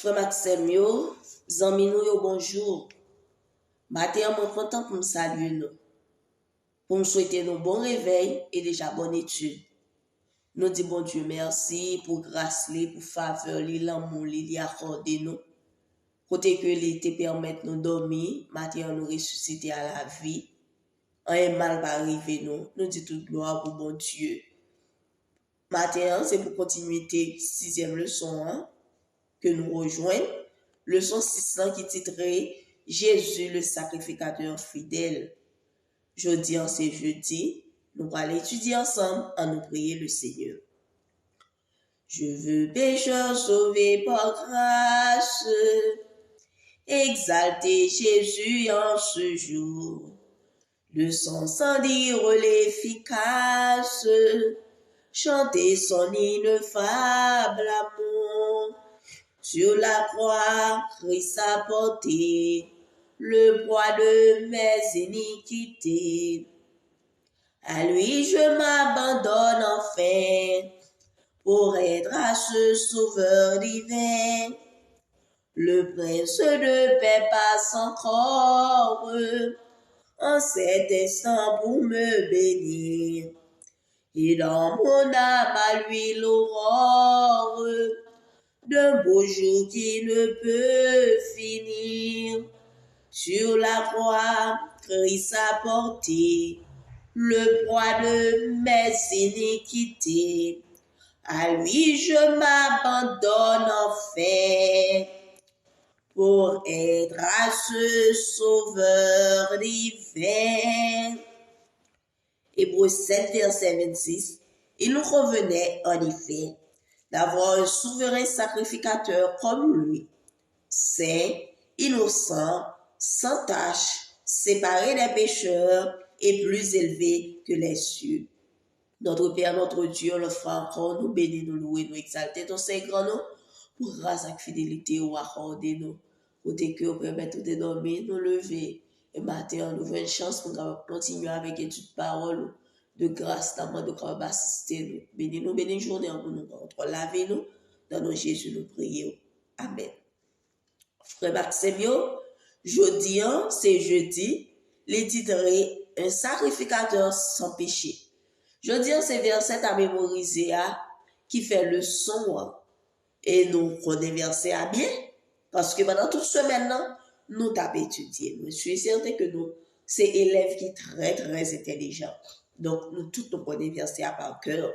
Frère Maxime, yo, zami nou yo, bonjour. Matin, mon content pour me saluer nous. Pour me souhaiter nos bons réveils et déjà bonne étude. Nous disons bon Dieu merci pour grâce, pour faveur, l'amour, li accordé nous. Côté que li te permettre nous dormir, matin nous ressusciter à la vie. Un mal va arriver nous. Nous disons toute gloire pour bon Dieu. Matin, c'est pour continuité 6e leçon que nous rejoignons. Leçon 600 qui titrait Jésus le sacrificateur fidèle. Jeudi, c'est jeudi. Nous allons étudier ensemble en nous prier le Seigneur. Je veux pécheur sauvé par grâce, exalter Jésus en ce jour. Le sang sans dire l'efficace, chanter son ineffable amour. Sur la croix, Christ a porté le poids de mes iniquités. À lui je m'abandonne enfin pour être à ce sauveur divin. Le prince de paix passe encore en cet instant pour me bénir. Et dans mon âme à lui l'aurore d'un beau jour qui ne peut finir. Sur la croix, Christ a porté le poids de mes iniquités. À lui je m'abandonne enfin pour être à ce sauveur divin. Hébreux 7, verset 26. Il nous convenait en effet d'avoir un souverain sacrificateur comme lui, saint, innocent, sans tache, séparé des pécheurs et plus élevé que les cieux. Notre Père, notre Dieu, le frère encore, nous bénir, nous louer, nous exalter ton saint grand nom, pour grâce et fidélité ou accorder nous, pour que nous permettre de dormir, nous lever, et matin, nous avons une chance pour continuer avec étude de parole, de grâce, d'amour, de grâce, assister nous. Bénis journée en nous, contre laver nous, dans nos Jésus, nous prions. Amen. Frère Maxime, jeudi, c'est jeudi, les titres un sacrificateur sans péché. Jeudi, c'est verset à mémoriser, qui fait le son, et nous connaissons verset à bien, parce que pendant toute semaine, nous t'avons étudié. Je suis certain que nous, c'est élèves qui sont très, très intelligents. Donc, nous tous nous connaissons verset à par cœur.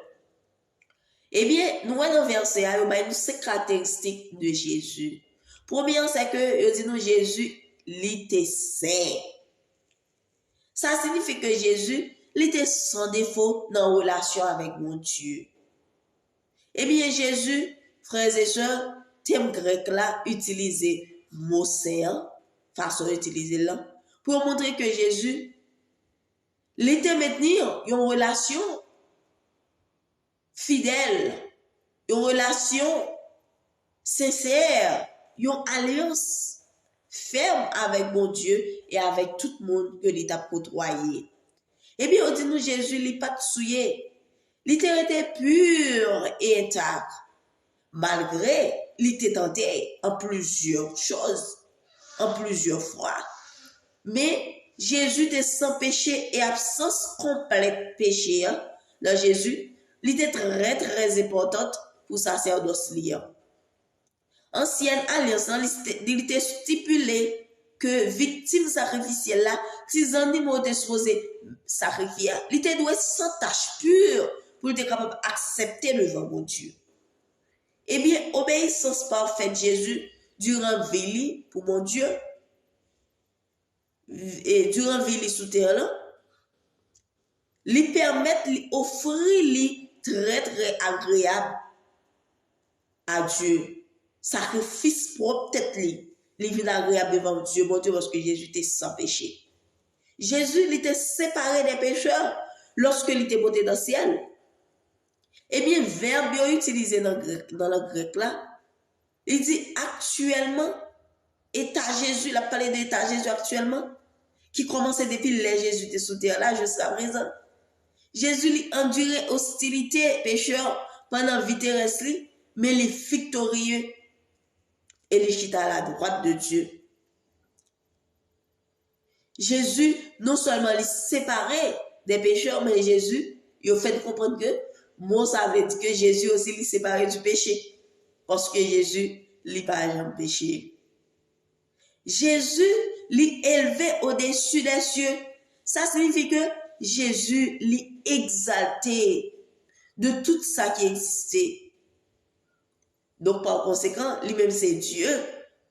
Eh bien, nous avons verset à nous, c'est caractéristique de Jésus. Première, c'est que, dit nous, Jésus, il était saint. Ça signifie que Jésus, il était sans défaut dans la relation avec mon Dieu. Eh bien, Jésus, frères et sœurs, thème grec là, utilisé mot saint, façon d'utiliser là, pour montrer que Jésus, il était maintenir une relation fidèle, une relation sincère, une alliance ferme avec mon Dieu et avec tout le monde que l'État a côtoyé. Eh bien, on dit nous, Jésus, il n'est pas souillé. Il était pur et intact. Malgré, il était tenté en plusieurs choses, en plusieurs fois. Mais Jésus était sans péché et absence complète péché. Dans Jésus, il était très, très importante pour sacerdoce liant. Ancienne alliance, il était stipulé que victime sacrificielle là, si animaux étaient supposés sacrifier, il était doué sans tache pure pour être capable d'accepter devant mon Dieu. Eh bien, obéissance parfaite de Jésus durant vie pour mon Dieu et durant vie sous terre, lui permettre, lui offrir lui très très agréable à Dieu. Sacrifice propre tête lui vient agréable devant Dieu, mon Dieu, parce que Jésus était sans péché. Jésus, il était séparé des pécheurs lorsque il était monté dans le ciel. Eh bien, verbe utilisé dans le grec là, il dit actuellement, état Jésus, il a parlé d'état Jésus actuellement, qui commençait depuis les Jésus était sous terre là jusqu'à présent. Jésus lui endurait hostilité pécheur pendant vie terrestre, mais il est victorieux. et il chita à la droite de Dieu. Jésus, non seulement il séparait des pécheurs, mais Jésus, il a fait comprendre que moi, ça veut dire que Jésus aussi il séparait du péché. Parce que Jésus, il n'a jamais péché. Jésus, il élevé au-dessus des cieux. Ça signifie que Jésus, il exalté de tout ça qui existait. Donc, par conséquent, lui-même, c'est Dieu.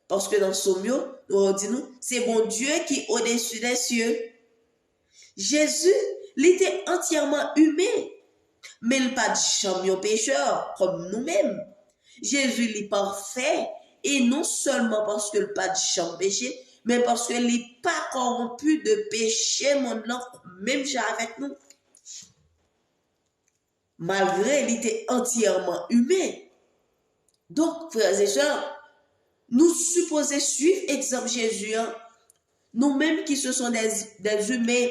Parce que dans Sommio, nous disons, c'est bon Dieu qui est au-dessus des cieux. Jésus, il était entièrement humain, mais il n'a pas de champion pécheur, comme nous-mêmes. Jésus, il est parfait, et non seulement parce qu'il n'a pas de champ péché, mais parce qu'il n'est pas corrompu de péché, mon nom, même avec nous. Malgré, il était entièrement humain. Donc, frères et sœurs, nous supposons suivre exemple Jésus, hein? Nous-mêmes qui ce sont des humains.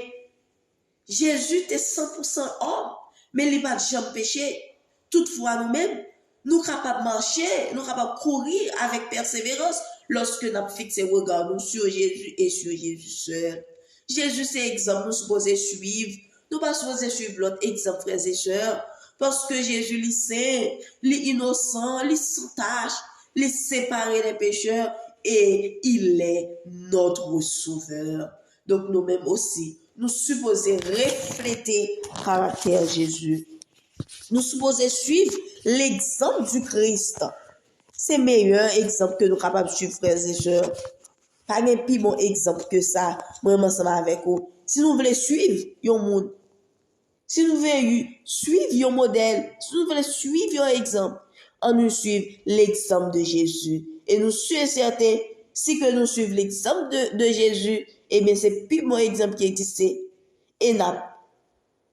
Jésus était 100% homme, mais il n'a pas de jamais péché. Toutefois, nous-mêmes, nous sommes capables de marcher, nous sommes capables de courir avec persévérance lorsque nous avons fixé le regard nous sur Jésus et sur Jésus seul. Jésus, c'est exemple, nous supposons suivre. Nous ne pas supposons suivre l'autre exemple, frères et sœurs, parce que Jésus, il est saint, il est innocent, il est sans tache, il est séparé des pécheurs et il est notre sauveur. Donc, nous-mêmes aussi, nous supposons refléter le caractère de Jésus. Nous supposons suivre l'exemple du Christ. C'est le meilleur exemple que nous sommes capables de suivre, frères et sœurs. Pas un plus bon exemple que ça, moi, ensemble avec vous. Si nous voulons suivre un monde, si nous voulons suivre un modèle, si nous voulons suivre un exemple, on nous suit l'exemple de Jésus. Et nous sommes certains, si que nous suivons l'exemple de Jésus, eh bien, c'est le plus bon exemple qui existe. Et nous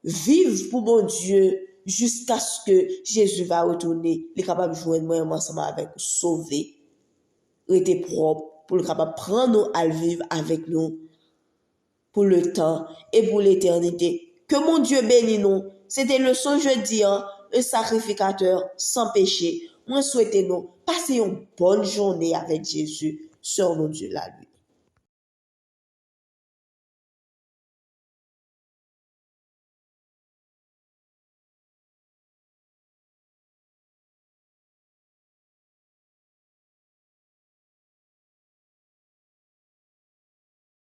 vivons pour mon Dieu jusqu'à ce que Jésus va retourner. Il est capable de joindre moi ensemble avec nous, sauver, rester propre, pour le capable de prendre nous à vivre avec nous pour le temps et pour l'éternité. Que mon Dieu bénisse nous. C'était le son jeudi, hein, un sacrificateur sans péché. Moi, souhaitez nous passer une bonne journée avec Jésus sur mon Dieu la nuit.